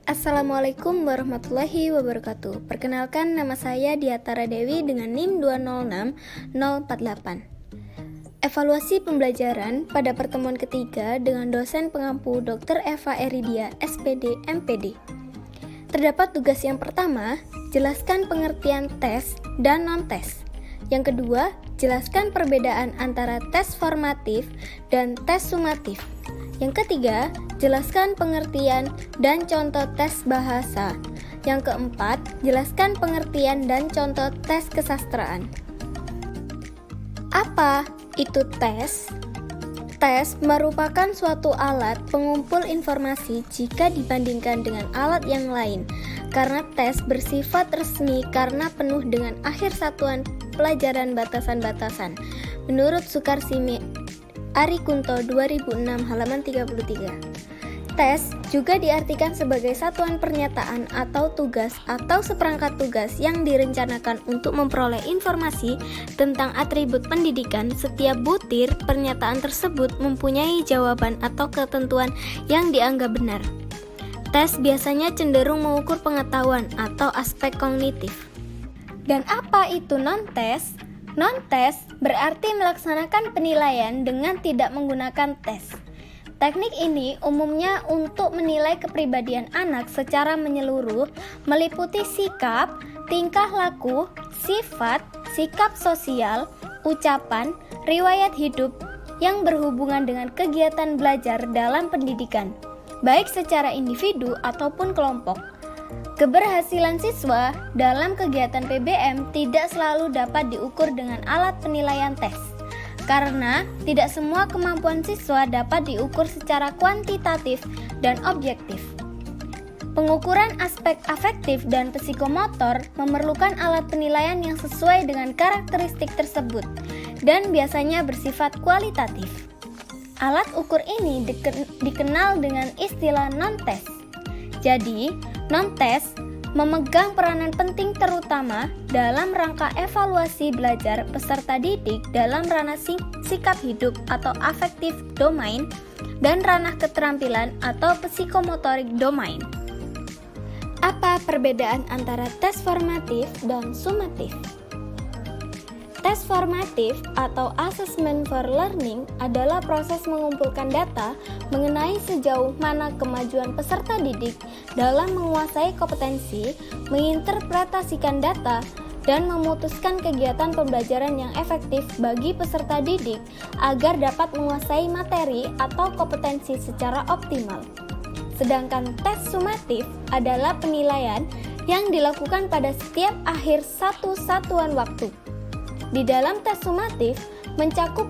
Assalamualaikum warahmatullahi wabarakatuh. Perkenalkan, nama saya Diatara Dewi dengan NIM 206048. Evaluasi pembelajaran pada pertemuan ketiga dengan dosen pengampu Dr. Eva Eridia, SPD, MPD. Terdapat tugas yang pertama, jelaskan pengertian tes dan non-tes. Yang kedua, jelaskan perbedaan antara tes formatif dan tes sumatif. Yang ketiga, jelaskan pengertian dan contoh tes bahasa. Yang keempat, jelaskan pengertian dan contoh tes kesastraan. Apa itu tes? Tes merupakan suatu alat pengumpul informasi jika dibandingkan dengan alat yang lain. Karena tes bersifat resmi karena penuh dengan akhir satuan pelajaran batasan-batasan. Menurut Sukarsimi Arikunto 2006 halaman 33. Tes juga diartikan sebagai satuan pernyataan atau tugas atau seperangkat tugas yang direncanakan untuk memperoleh informasi tentang atribut pendidikan. Setiap butir pernyataan tersebut mempunyai jawaban atau ketentuan yang dianggap benar. Tes biasanya cenderung mengukur pengetahuan atau aspek kognitif. Dan apa itu non-tes? Non-tes berarti melaksanakan penilaian dengan tidak menggunakan tes. Teknik ini umumnya untuk menilai kepribadian anak secara menyeluruh, meliputi sikap, tingkah laku, sifat, sikap sosial, ucapan, riwayat hidup yang berhubungan dengan kegiatan belajar dalam pendidikan, baik secara individu ataupun kelompok. Keberhasilan siswa dalam kegiatan PBM tidak selalu dapat diukur dengan alat penilaian tes, karena tidak semua kemampuan siswa dapat diukur secara kuantitatif dan objektif. Pengukuran aspek afektif dan psikomotor memerlukan alat penilaian yang sesuai dengan karakteristik tersebut dan biasanya bersifat kualitatif. Alat ukur ini dikenal dengan istilah non-tes. Jadi, non-tes memegang peranan penting terutama dalam rangka evaluasi belajar peserta didik dalam ranah sikap hidup atau affective domain dan ranah keterampilan atau psikomotorik domain. Apa perbedaan antara tes formatif dan sumatif? Tes formatif atau assessment for learning adalah proses mengumpulkan data mengenai sejauh mana kemajuan peserta didik dalam menguasai kompetensi, menginterpretasikan data, dan memutuskan kegiatan pembelajaran yang efektif bagi peserta didik agar dapat menguasai materi atau kompetensi secara optimal. Sedangkan tes sumatif adalah penilaian yang dilakukan pada setiap akhir satu satuan waktu. Di dalam tes sumatif mencakup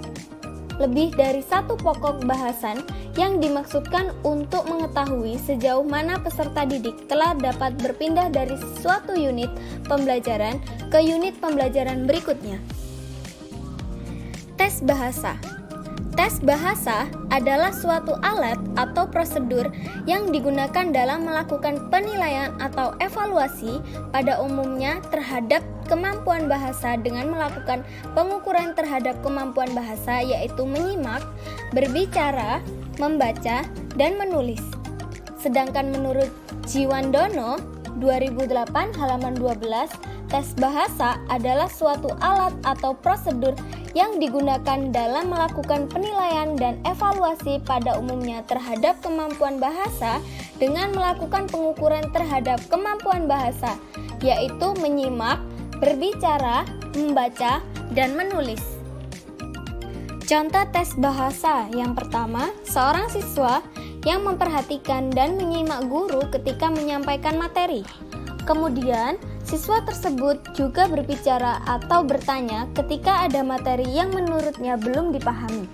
lebih dari satu pokok bahasan yang dimaksudkan untuk mengetahui sejauh mana peserta didik telah dapat berpindah dari suatu unit pembelajaran ke unit pembelajaran berikutnya. Tes bahasa. Tes bahasa adalah suatu alat atau prosedur yang digunakan dalam melakukan penilaian atau evaluasi pada umumnya terhadap kemampuan bahasa dengan melakukan pengukuran terhadap kemampuan bahasa yaitu menyimak, berbicara, membaca, dan menulis. Sedangkan menurut Jiwandono 2008 halaman 12, tes bahasa adalah suatu alat atau prosedur yang digunakan dalam melakukan penilaian dan evaluasi pada umumnya terhadap kemampuan bahasa dengan melakukan pengukuran terhadap kemampuan bahasa, yaitu menyimak, berbicara, membaca, dan menulis. Contoh tes bahasa yang pertama, seorang siswa yang memperhatikan dan menyimak guru ketika menyampaikan materi. Kemudian, siswa tersebut juga berbicara atau bertanya ketika ada materi yang menurutnya belum dipahami.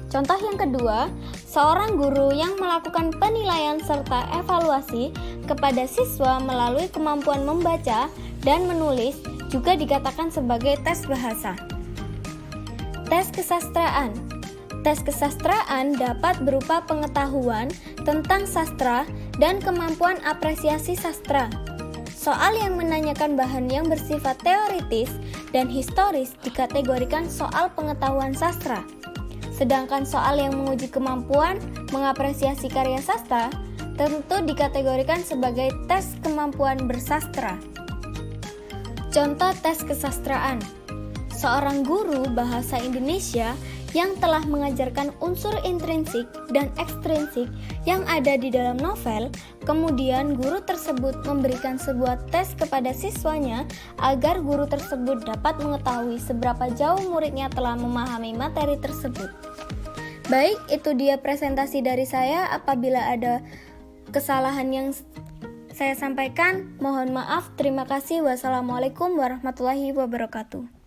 Contoh yang kedua, seorang guru yang melakukan penilaian serta evaluasi kepada siswa melalui kemampuan membaca dan menulis juga dikatakan sebagai tes bahasa. Tes kesastraan. Tes kesastraan dapat berupa pengetahuan tentang sastra dan kemampuan apresiasi sastra. Soal yang menanyakan bahan yang bersifat teoritis dan historis dikategorikan soal pengetahuan sastra. Sedangkan soal yang menguji kemampuan mengapresiasi karya sastra tentu dikategorikan sebagai tes kemampuan bersastra. Contoh tes kesastraan. Seorang guru bahasa Indonesia yang telah mengajarkan unsur intrinsik dan ekstrinsik yang ada di dalam novel, kemudian guru tersebut memberikan sebuah tes kepada siswanya agar guru tersebut dapat mengetahui seberapa jauh muridnya telah memahami materi tersebut. Baik, itu dia presentasi dari saya. Apabila ada kesalahan yang saya sampaikan, mohon maaf. Terima kasih. Wassalamualaikum warahmatullahi wabarakatuh.